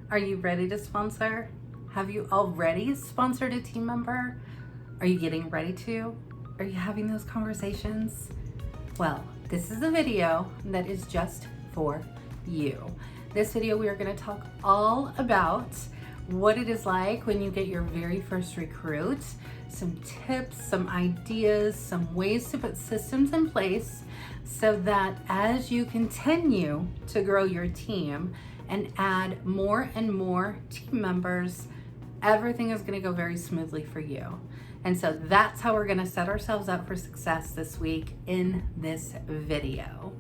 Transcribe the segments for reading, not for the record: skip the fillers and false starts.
Are you ready to sponsor? Have you already sponsored a team member? Are you getting ready to? Are you having those conversations? Well, this is a video that is just for you. This video, we are going to talk all about what it is like when you get your very first recruit, some tips, some ideas, some ways to put systems in place so that as you continue to grow your team and add more and more team members, everything is going to go very smoothly for you. And so that's how we're going to set ourselves up for success this week in this video.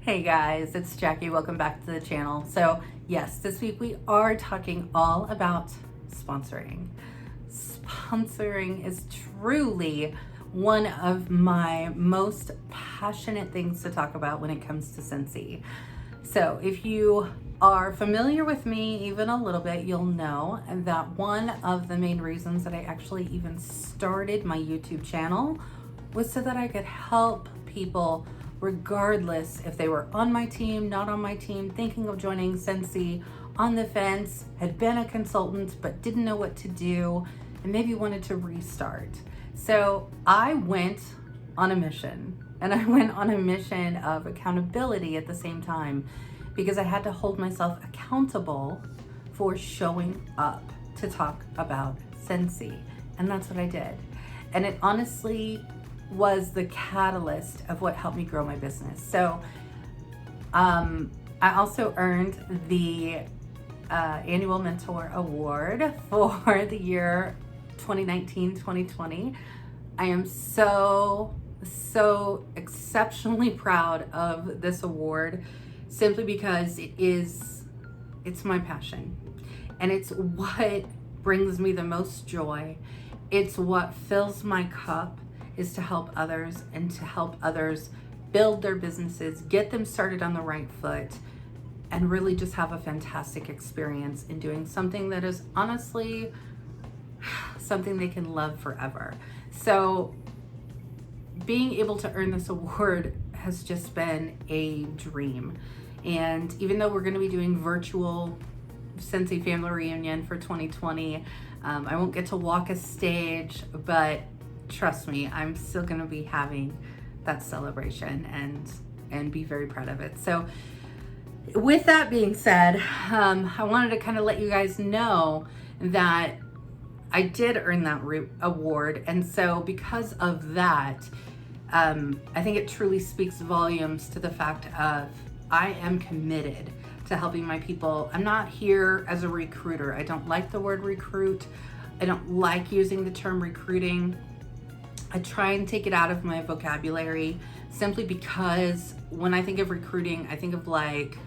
Hey guys, it's Jacqui. Welcome back to the channel. So yes, this week we are talking all about sponsoring. Sponsoring is truly one of my most passionate things to talk about when it comes to Scentsy. So if you are familiar with me even a little bit, you'll know that one of the main reasons that I actually even started my YouTube channel was so that I could help people regardless if they were on my team, not on my team, thinking of joining Scentsy, on the fence, had been a consultant but didn't know what to do, and maybe wanted to restart. So I went on a mission, and I went on a mission of accountability at the same time, because I had to hold myself accountable for showing up to talk about Scentsy. And that's what I did. And it honestly was the catalyst of what helped me grow my business. So I also earned the Annual Mentor Award for the year 2019-2020. I am so exceptionally proud of this award, simply because it's my passion, and it's what brings me the most joy. It's what fills my cup, is to help others and to help others build their businesses, get them started on the right foot, and really just have a fantastic experience in doing something that is honestly something they can love forever. So being able to earn this award has just been a dream. And even though we're going to be doing virtual Scentsy family reunion for 2020, I won't get to walk a stage, but trust me, I'm still going to be having that celebration and be very proud of it. So with that being said, I wanted to kind of let you guys know that I did earn that award. And so because of that, I think it truly speaks volumes to the fact of I am committed to helping my people. I'm not here as a recruiter. I don't like the word recruit. I don't like using the term recruiting. I try and take it out of my vocabulary, simply because when I think of recruiting, I think of like,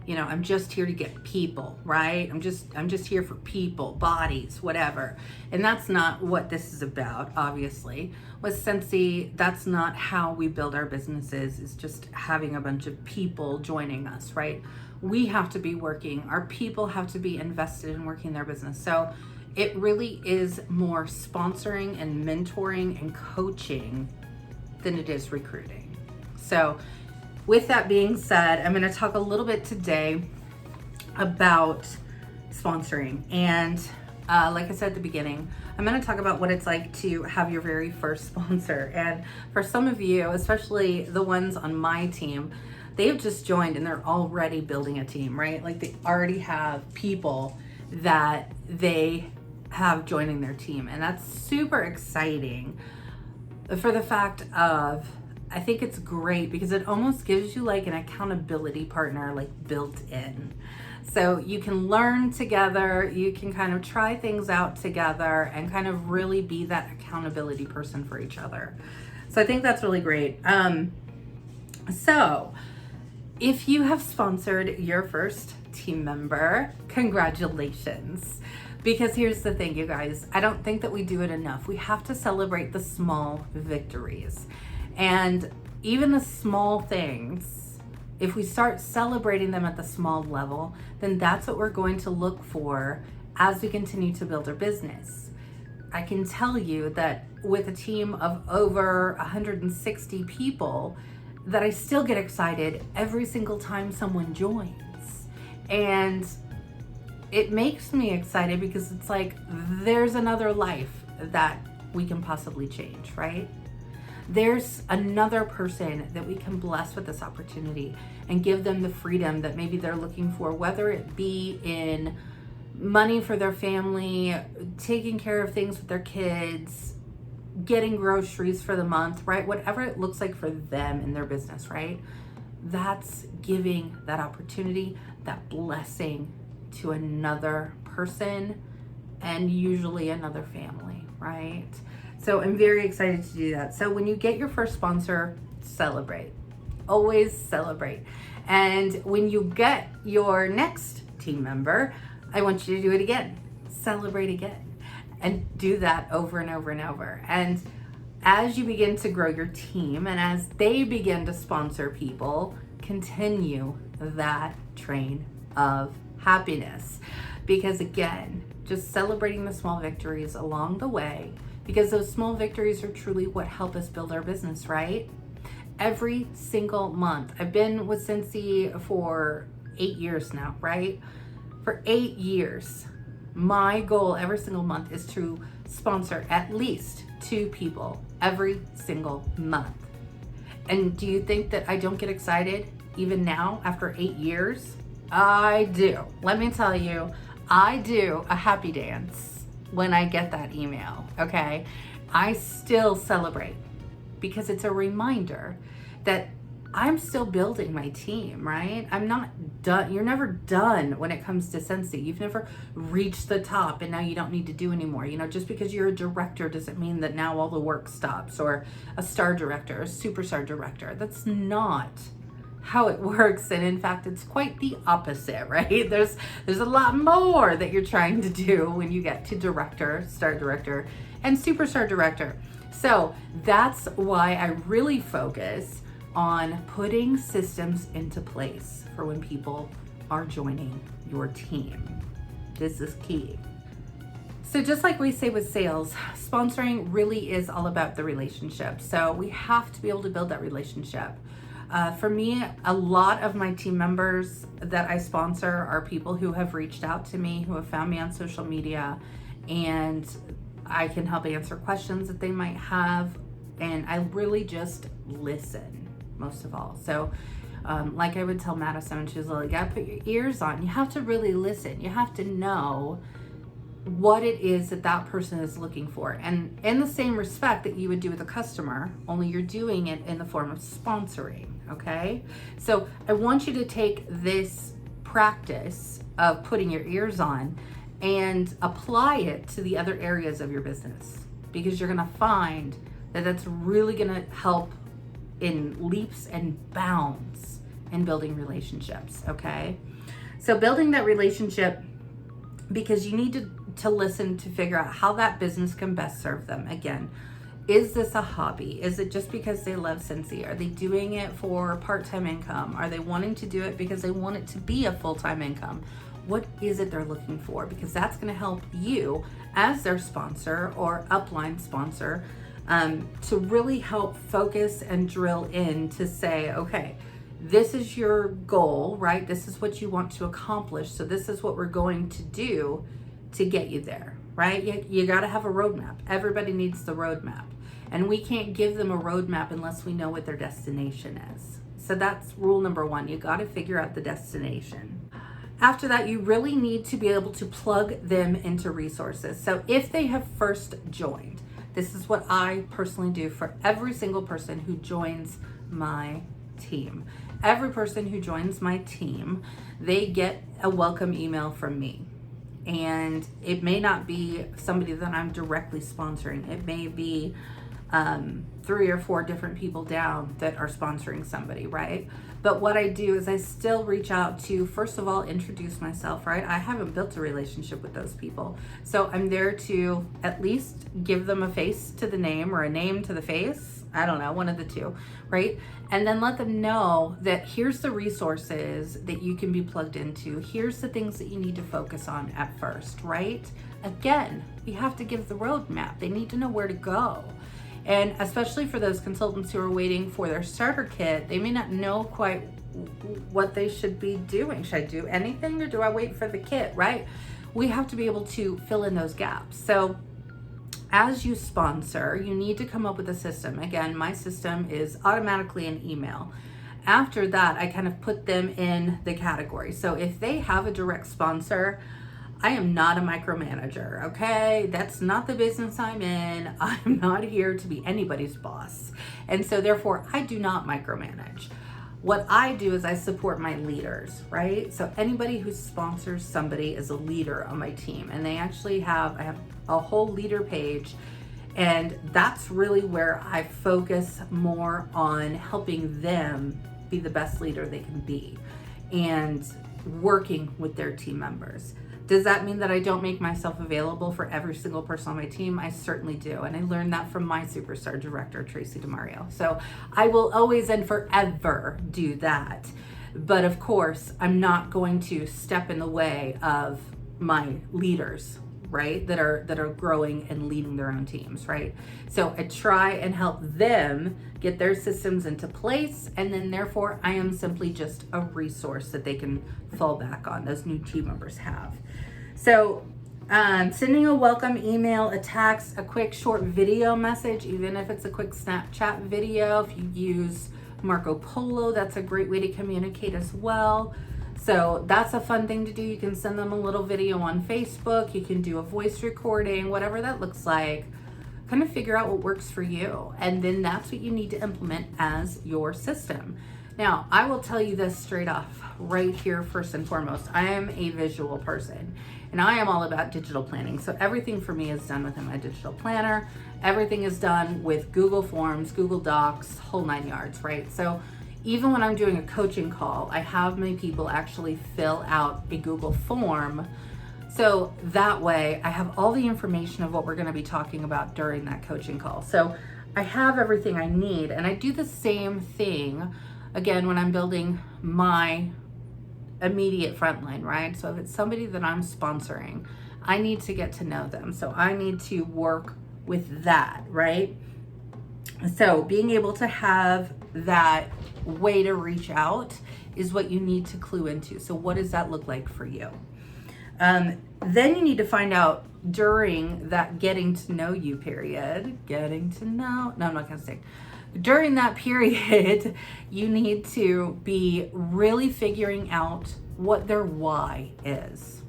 you know, I'm just here to get people, right? I'm just here for people, bodies, whatever. And that's not what this is about, obviously. With Scentsy, that's not how we build our businesses, is just having a bunch of people joining us, right? We have to be working. Our people have to be invested in working their business. So it really is more sponsoring and mentoring and coaching than it is recruiting. So with that being said, I'm going to talk a little bit today about sponsoring. And like I said at the beginning, I'm going to talk about what it's like to have your very first sponsor. And for some of you, especially the ones on my team, they've just joined and they're already building a team, right? Like they already have people that they have joining their team. And that's super exciting for the fact of, I think it's great because it almost gives you like an accountability partner, like built in. So you can learn together, you can kind of try things out together and kind of really be that accountability person for each other. So I think that's really great. So if you have sponsored your first team member, congratulations. Because here's the thing, you guys, I don't think that we do it enough. We have to celebrate the small victories. And even the small things, if we start celebrating them at the small level, then that's what we're going to look for as we continue to build our business. I can tell you that with a team of over 160 people, that I still get excited every single time someone joins. And it makes me excited because it's like there's another life that we can possibly change, right? There's another person that we can bless with this opportunity and give them the freedom that maybe they're looking for, whether it be in money for their family, taking care of things with their kids, getting groceries for the month, right? Whatever it looks like for them in their business, right? That's giving that opportunity, that blessing to another person and usually another family, right? So I'm very excited to do that. So when you get your first sponsor, celebrate. Always celebrate. And when you get your next team member, I want you to do it again. Celebrate again. And do that over and over and over. And as you begin to grow your team and as they begin to sponsor people, continue that train of happiness. Because again, just celebrating the small victories along the way, because those small victories are truly what help us build our business, right? Every single month. I've been with Scentsy for 8 years now, right? For 8 years, my goal every single month is to sponsor at least 2 people every single month. And do you think that I don't get excited even now after 8 years? I do. Let me tell you, I do a happy dance when I get that email, okay? I still celebrate because it's a reminder that I'm still building my team, right? I'm not done. You're never done when it comes to Scentsy. You've never reached the top and now you don't need to do anymore. You know, just because you're a director doesn't mean that now all the work stops, or a star director, a superstar director. That's not how it works. And in fact, it's quite the opposite, right? There's a lot more that you're trying to do when you get to director, star director, and superstar director. So that's why I really focus on putting systems into place for when people are joining your team. This is key. So just like we say with sales, sponsoring really is all about the relationship. So we have to be able to build that relationship. For me, a lot of my team members that I sponsor are people who have reached out to me, who have found me on social media, and I can help answer questions that they might have. And I really just listen, most of all. So like I would tell Madison, she was like, you gotta put your ears on. You have to really listen. You have to know what it is that that person is looking for. And in the same respect that you would do with a customer, only you're doing it in the form of sponsoring, okay? So I want you to take this practice of putting your ears on and apply it to the other areas of your business, because you're gonna find that that's really gonna help in leaps and bounds in building relationships, okay? So building that relationship, because you need to listen to figure out how that business can best serve them. Again, is this a hobby? Is it just because they love Scentsy? Are they doing it for part-time income? Are they wanting to do it because they want it to be a full-time income? What is it they're looking for? Because that's going to help you as their sponsor or upline sponsor to really help focus and drill in to say, okay, this is your goal, right? This is what you want to accomplish. So this is what we're going to do to get you there, right? You got to have a roadmap. Everybody needs the roadmap. And we can't give them a roadmap unless we know what their destination is. So that's rule number 1. You got to figure out the destination. After that, you really need to be able to plug them into resources. So if they have first joined, this is what I personally do for every single person who joins my team. Every person who joins my team, they get a welcome email from me. And it may not be somebody that I'm directly sponsoring. It may be 3 or 4 different people down that are sponsoring somebody, right? But what I do is I still reach out to, first of all, introduce myself, right? I haven't built a relationship with those people. So I'm there to at least give them a face to the name or a name to the face. I don't know, one of the two, right? And then let them know that here's the resources that you can be plugged into. Here's the things that you need to focus on at first, right? Again, we have to give the roadmap. They need to know where to go. And especially for those consultants who are waiting for their starter kit, they may not know quite what they should be doing. Should I do anything, or do I wait for the kit, right? We have to be able to fill in those gaps. So as you sponsor, you need to come up with a system. Again, my system is automatically an email. After that, I kind of put them in the category. So if they have a direct sponsor, I am not a micromanager, okay? That's not the business I'm in. I'm not here to be anybody's boss. And so therefore, I do not micromanage. What I do is I support my leaders, right? So anybody who sponsors somebody is a leader on my team. And I have a whole leader page. And that's really where I focus more on helping them be the best leader they can be and working with their team members. Does that mean that I don't make myself available for every single person on my team? I certainly do. And I learned that from my superstar director, Tracy DeMario. So I will always and forever do that. But of course, I'm not going to step in the way of my leaders, right? That are growing and leading their own teams, right? So I try and help them get their systems into place. And then therefore I am simply just a resource that they can fall back on, those new team members have. So sending a welcome email, a text, a quick short video message, even if it's a quick Snapchat video, if you use Marco Polo, that's a great way to communicate as well. So that's a fun thing to do. You can send them a little video on Facebook. You can do a voice recording, whatever that looks like. Kind of figure out what works for you. And then that's what you need to implement as your system. Now, I will tell you this straight off right here, first and foremost. I am a visual person and I am all about digital planning. So everything for me is done within my digital planner. Everything is done with Google Forms, Google Docs, whole 9 yards, right? So even when I'm doing a coaching call, I have my people actually fill out a Google form. So that way I have all the information of what we're going to be talking about during that coaching call. So I have everything I need, and I do the same thing again when I'm building my immediate frontline, right? So if it's somebody that I'm sponsoring, I need to get to know them. So I need to work with that, right? So being able to have that way to reach out is what you need to clue into. So what does that look like for you? Then you need to find out during that getting to know you period, I'm not gonna say. During that period, you need to be really figuring out what their why is.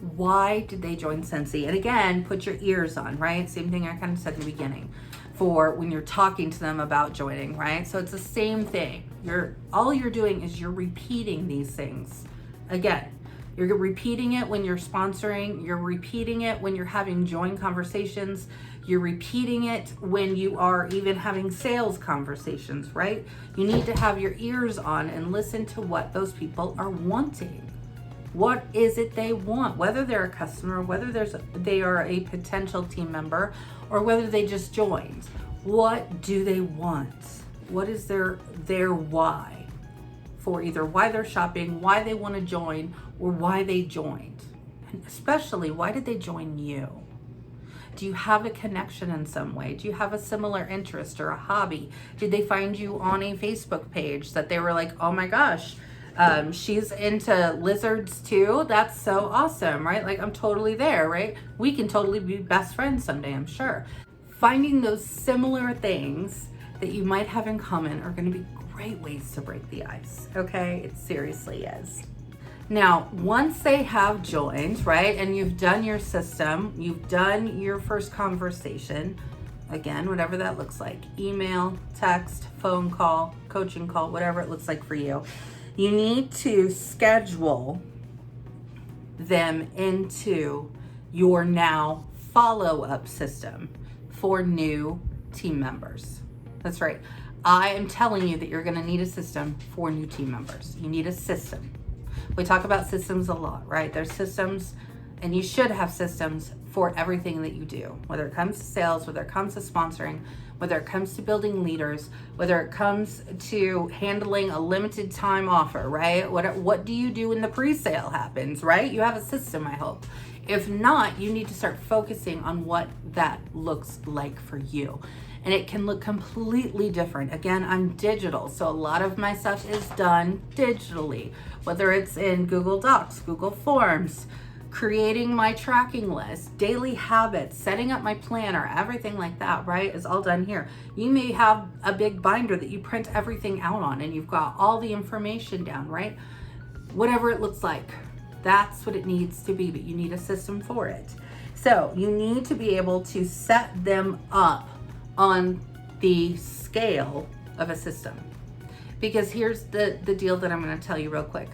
Why did they join Scentsy? And again, put your ears on, right? Same thing I kind of said in the beginning for when you're talking to them about joining, right? So it's the same thing. All you're doing is you're repeating these things. Again, you're repeating it when you're sponsoring, you're repeating it when you're having join conversations, you're repeating it when you are even having sales conversations, right? You need to have your ears on and listen to what those people are wanting. What is it they want? Whether they're a customer, whether they are a potential team member, or whether they just joined. What do they want? What is their why? For either why they're shopping, why they want to join, or why they joined. And especially, why did they join you? Do you have a connection in some way? Do you have a similar interest or a hobby? Did they find you on a Facebook page that they were like, oh my gosh, she's into lizards too? That's so awesome, right? Like, I'm totally there, right? We can totally be best friends someday, I'm sure. Finding those similar things that you might have in common are going to be great ways to break the ice, okay? It seriously is. Now, once they have joined, right, and you've done your system, you've done your first conversation, again, whatever that looks like, email, text, phone call, coaching call, whatever it looks like for you, you need to schedule them into your now follow-up system for new team members. That's right. I am telling you that you're going to need a system for new team members. You need a system. We talk about systems a lot, right? There's systems, and you should have systems for everything that you do, whether it comes to sales, whether it comes to sponsoring, whether it comes to building leaders, whether it comes to handling a limited time offer, right? What do you do when the pre-sale happens, right? You have a system, I hope. If not, you need to start focusing on what that looks like for you. And it can look completely different. Again, I'm digital, so a lot of my stuff is done digitally, whether it's in Google Docs, Google Forms, creating my tracking list, daily habits, setting up my planner, everything like that, right, is all done here. You may have a big binder that you print everything out on and you've got all the information down, right? Whatever it looks like, that's what it needs to be, but you need a system for it. So you need to be able to set them up on the scale of a system. Because here's the deal that I'm going to tell you real quick.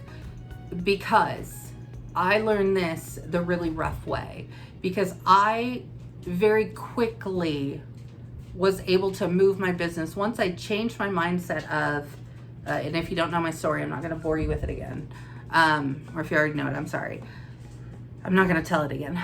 Because I learned this the really rough way. Because I very quickly was able to move my business once I changed my mindset of, and if you don't know my story, I'm not going to bore you with it again. Or if you already know it, I'm sorry. I'm not going to tell it again.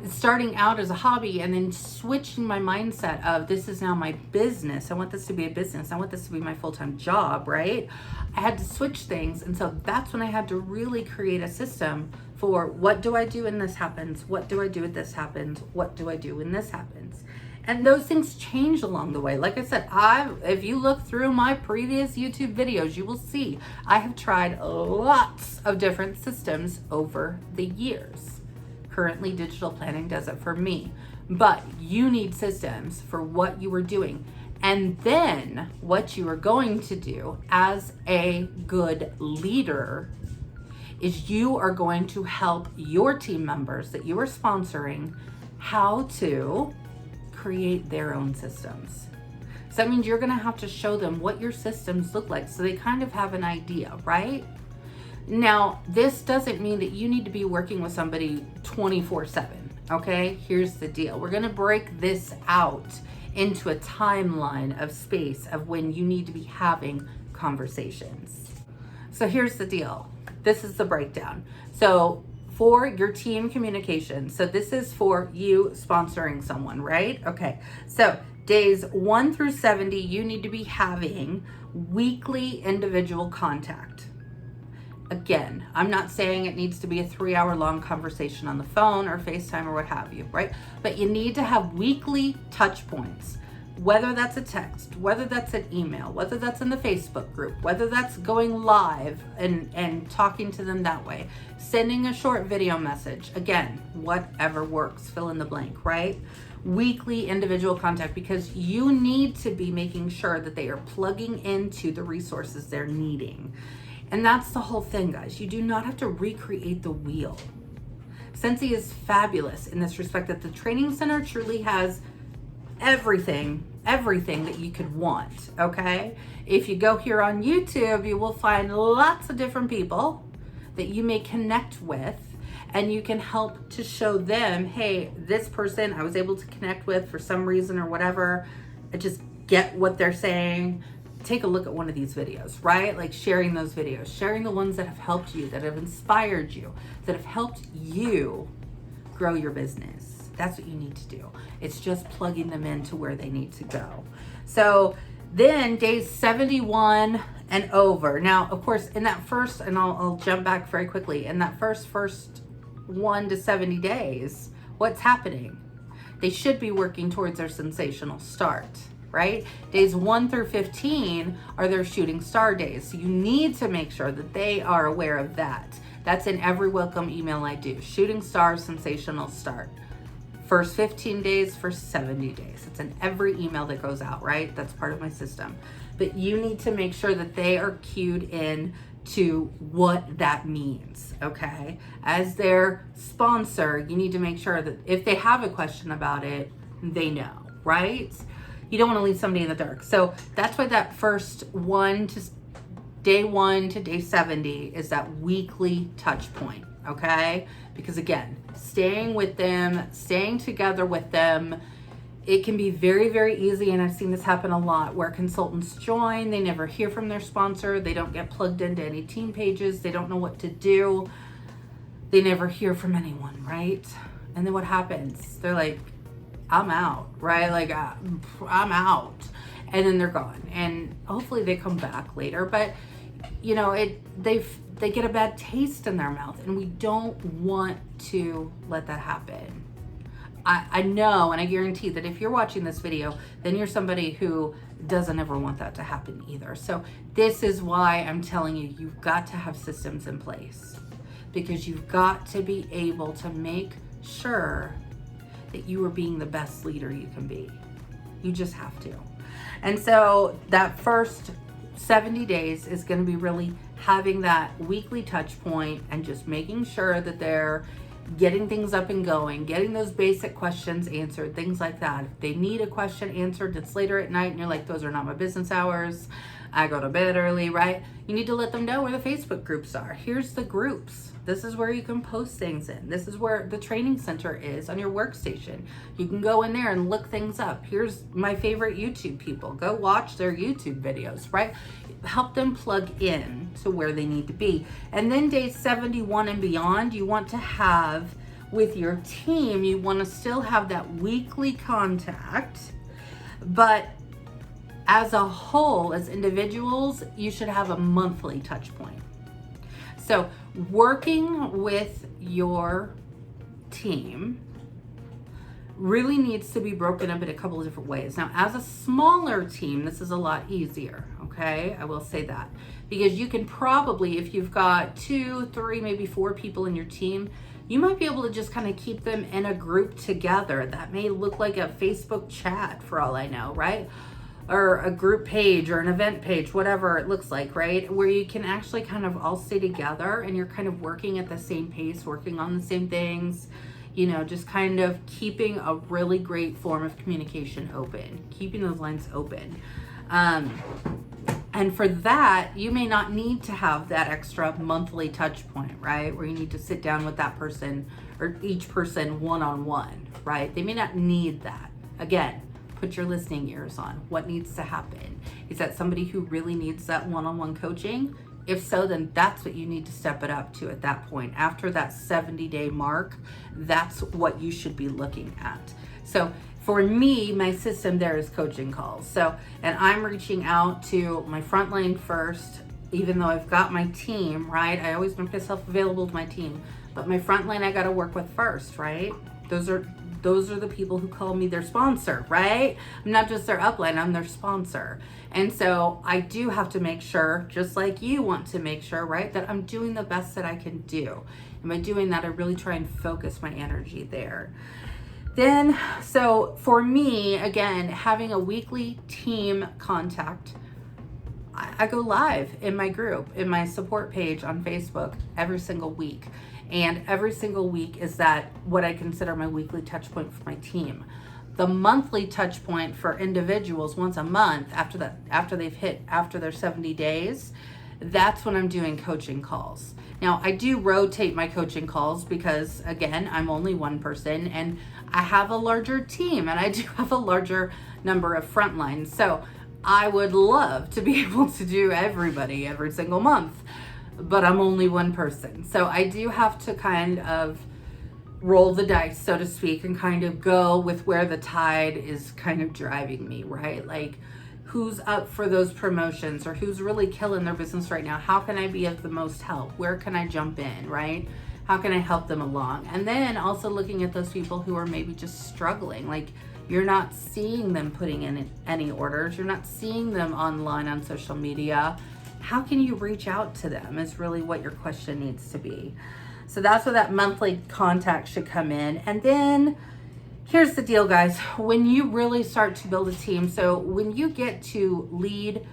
Starting out as a hobby and then switching my mindset of this is now my business. I want this to be a business. I want this to be my full-time job, right? I had to switch things. And so that's when I had to really create a system for what do I do when this happens? What do I do when this happens? What do I do when this happens? And those things change along the way. Like I said, if you look through my previous YouTube videos, you will see I have tried lots of different systems over the years. Currently, digital planning does it for me, but you need systems for what you are doing. And then what you are going to do as a good leader is you are going to help your team members that you are sponsoring how to create their own systems. So that means you're going to have to show them what your systems look like so they kind of have an idea, right? Now, this doesn't mean that you need to be working with somebody 24/7, okay? Here's the deal. We're going to break this out into a timeline of space of when you need to be having conversations. So here's the deal. This is the breakdown. So for your team communication, so this is for you sponsoring someone, right? Okay, so days 1 through 70, you need to be having weekly individual contact. Again, I'm not saying it needs to be a 3-hour long conversation on the phone or FaceTime or what have you, right? But you need to have weekly touch points, whether that's a text, whether that's an email, whether that's in the Facebook group, whether that's going live and talking to them that way, sending a short video message, again, whatever works, fill in the blank, right? Weekly individual contact, because you need to be making sure that they are plugging into the resources they're needing. And that's the whole thing, guys. You do not have to recreate the wheel. Scentsy is fabulous in this respect that the training center truly has everything that you could want, okay? If you go here on YouTube, you will find lots of different people that you may connect with, and you can help to show them, hey, this person I was able to connect with for some reason or whatever. I just get what they're saying. Take a look at one of these videos, right? Like sharing those videos, sharing the ones that have helped you, that have inspired you, that have helped you grow your business. That's what you need to do. It's just plugging them into where they need to go. So then days 71 and over. Now, of course, in that first, and I'll jump back very quickly, in that first 1 to 70 days, what's happening? They should be working towards their sensational start, right? Days 1 through 15 are their shooting star days. So you need to make sure that they are aware of that. That's in every welcome email I do. Shooting star, sensational start. First 15 days, first 70 days. It's in every email that goes out, right? That's part of my system. But you need to make sure that they are cued in to what that means, okay? As their sponsor, you need to make sure that if they have a question about it, they know, right? You don't want to leave somebody in the dark. So that's why that first day 1 to day 70 is that weekly touch point, okay? Because again, staying with them, staying together with them, it can be very, very easy, and I've seen this happen a lot, where consultants join, they never hear from their sponsor, they don't get plugged into any team pages, they don't know what to do, they never hear from anyone, right? And then what happens? They're like, I'm out, right? Like, I'm out. And then they're gone. And hopefully they come back later. But, you know, they get a bad taste in their mouth, and we don't want to let that happen. I know, and I guarantee that if you're watching this video, then you're somebody who doesn't ever want that to happen either. So this is why I'm telling you, you've got to have systems in place, because you've got to be able to make sure that you are being the best leader you can be. You just have to. And so that first 70 days is going to be really having that weekly touch point and just making sure that they're getting things up and going, getting those basic questions answered, things like that. If they need a question answered that's later at night and you're like, those are not my business hours, I go to bed early, right? You need to let them know where the Facebook groups are. Here's the groups. This is where you can post things in. This is where the training center is on your workstation. You can go in there and look things up. Here's my favorite YouTube people. Go watch their YouTube videos, right? Help them plug in to where they need to be. And then day 71 and beyond, you want to have with your team, you want to still have that weekly contact, but as a whole, as individuals, you should have a monthly touch point. So working with your team really needs to be broken up in a couple of different ways. Now, as a smaller team, this is a lot easier, okay? I will say that. Because you can probably, if you've got 2, 3, maybe 4 people in your team, you might be able to just kind of keep them in a group together. That may look like a Facebook chat for all I know, right? Or a group page or an event page, whatever it looks like, right? Where you can actually kind of all stay together and you're kind of working at the same pace, working on the same things, you know, just kind of keeping a really great form of communication open, keeping those lines open. And for that, you may not need to have that extra monthly touch point, right? Where you need to sit down with that person or each person one-on-one, right? They may not need that. Again, put your listening ears on. What needs to happen? Is that somebody who really needs that one-on-one coaching? If so, then that's what you need to step it up to at that point. After that 70-day mark, that's what you should be looking at. So for me, my system there is coaching calls. So, and I'm reaching out to my frontline first, even though I've got my team, right? I always make myself available to my team, but my frontline I got to work with first, right? Those are the people who call me their sponsor, right? I'm not just their upline, I'm their sponsor. And so I do have to make sure, just like you want to make sure, right, that I'm doing the best that I can do. And by doing that, I really try and focus my energy there. Then, so for me, again, having a weekly team contact, I go live in my group, in my support page on Facebook every single week. And every single week is that what I consider my weekly touch point for my team. The monthly touch point for individuals once a month after their 70 days, that's when I'm doing coaching calls. Now, I do rotate my coaching calls because, again, I'm only one person and I have a larger team and I do have a larger number of frontlines. So I would love to be able to do everybody every single month, but I'm only one person. So I do have to kind of roll the dice, so to speak, and kind of go with where the tide is kind of driving me, right? Like, who's up for those promotions or who's really killing their business right now? How can I be of the most help? Where can I jump in, right? How can I help them along? And then also looking at those people who are maybe just struggling. Like, you're not seeing them putting in any orders. You're not seeing them online on social media. How can you reach out to them is really what your question needs to be. So that's where that monthly contact should come in. And then here's the deal, guys. When you really start to build a team, so when you get to lead,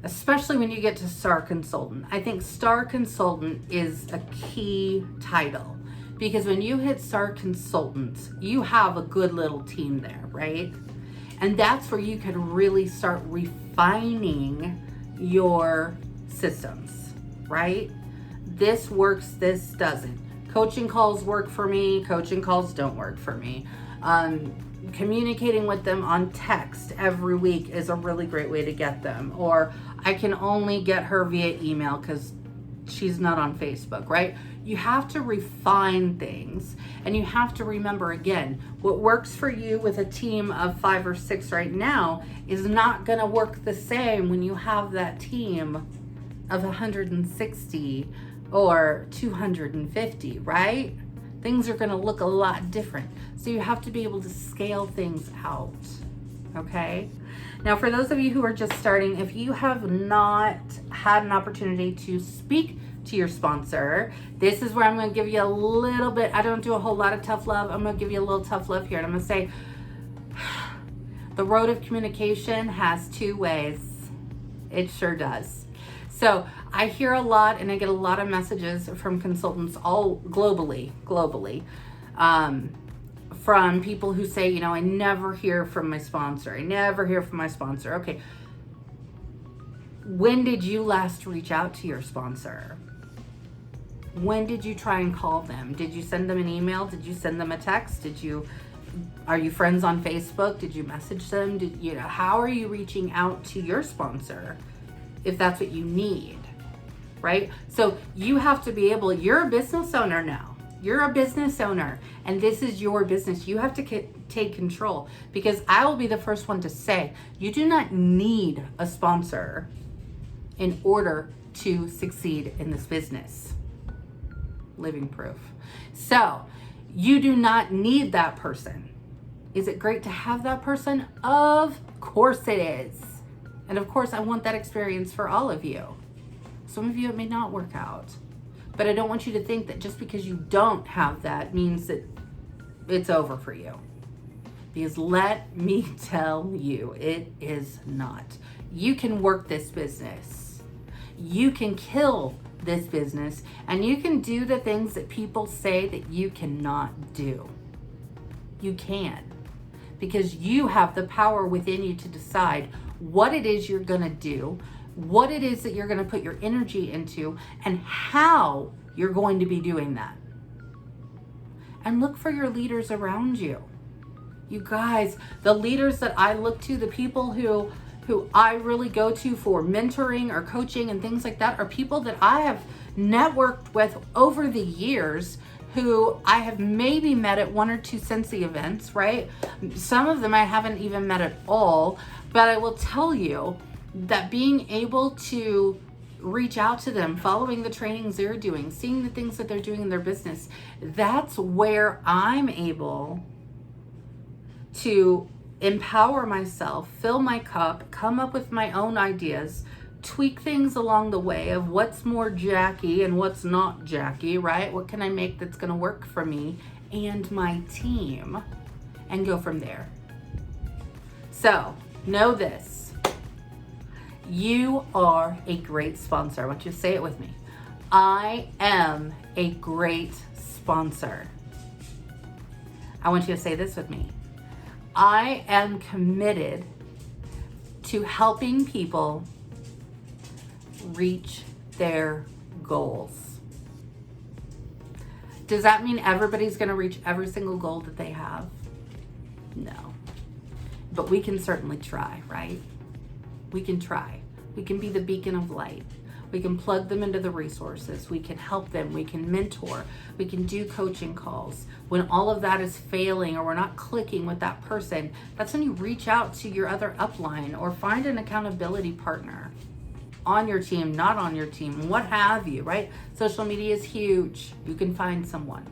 especially when you get to Star Consultant, I think Star Consultant is a key title, because when you hit Star Consultant, you have a good little team there, right? And that's where you can really start refining your systems, right? This works, this doesn't. Coaching calls work for me, coaching calls don't work for me. Communicating with them on text every week is a really great way to get them. Or I can only get her via email because she's not on Facebook, right? You have to refine things, and you have to remember, again, what works for you with a team of 5 or 6 right now is not going to work the same when you have that team of 160 or 250, right? Things are going to look a lot different. So you have to be able to scale things out. Okay? Now, for those of you who are just starting, if you have not had an opportunity to speak to your sponsor, this is where I'm going to give you a little bit. I don't do a whole lot of tough love. I'm going to give you a little tough love here. And I'm going to say, the road of communication has two ways. It sure does. So I hear a lot, and I get a lot of messages from consultants all globally, from people who say, you know, I never hear from my sponsor. I never hear from my sponsor. Okay. When did you last reach out to your sponsor? When did you try and call them? Did you send them an email? Did you send them a text? Are you friends on Facebook? Did you message them? How are you reaching out to your sponsor if that's what you need, right? So you have to be able, you're a business owner now. You're a business owner, and this is your business. You have to take control, because I will be the first one to say, you do not need a sponsor in order to succeed in this business. Living proof. So you do not need that person. Is it great to have that person? Of course it is. And of course I want that experience for all of you. Some of you it may not work out, but I don't want you to think that just because you don't have that means that it's over for you. Because let me tell you, it is not. You can work this business. You can kill this business, and you can do the things that people say that you cannot do. You can, because you have the power within you to decide what it is you're going to do, what it is that you're going to put your energy into, and how you're going to be doing that. And look for your leaders around you. You guys, the leaders that I look to, the people who I really go to for mentoring or coaching and things like that, are people that I have networked with over the years, who I have maybe met at one or two Scentsy events, right? Some of them I haven't even met at all, but I will tell you that being able to reach out to them, following the trainings they're doing, seeing the things that they're doing in their business, that's where I'm able to empower myself, fill my cup, come up with my own ideas, tweak things along the way of what's more Jacqui and what's not Jacqui, right? What can I make that's going to work for me and my team, and go from there. So know this, you are a great sponsor. I want you to say it with me. I am a great sponsor. I want you to say this with me. I am committed to helping people reach their goals. Does that mean everybody's going to reach every single goal that they have? No. But we can certainly try, right? We can try. We can be the beacon of light. We can plug them into the resources. We can help them. We can mentor. We can do coaching calls. When all of that is failing, or we're not clicking with that person, that's when you reach out to your other upline, or find an accountability partner on your team, not on your team, what have you, right? Social media is huge. You can find someone.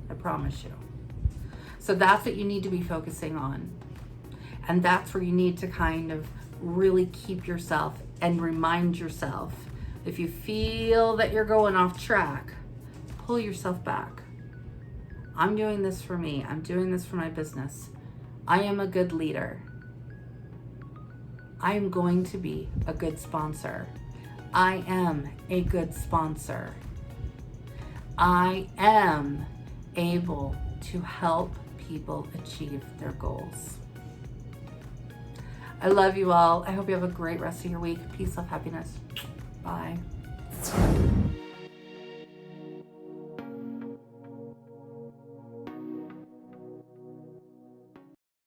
I promise you. So that's what you need to be focusing on. And that's where you need to kind of really keep yourself and remind yourself. If you feel that you're going off track, pull yourself back. I'm doing this for me. I'm doing this for my business. I am a good leader. I am going to be a good sponsor. I am a good sponsor. I am able to help people achieve their goals. I love you all. I hope you have a great rest of your week. Peace, love, happiness. Bye.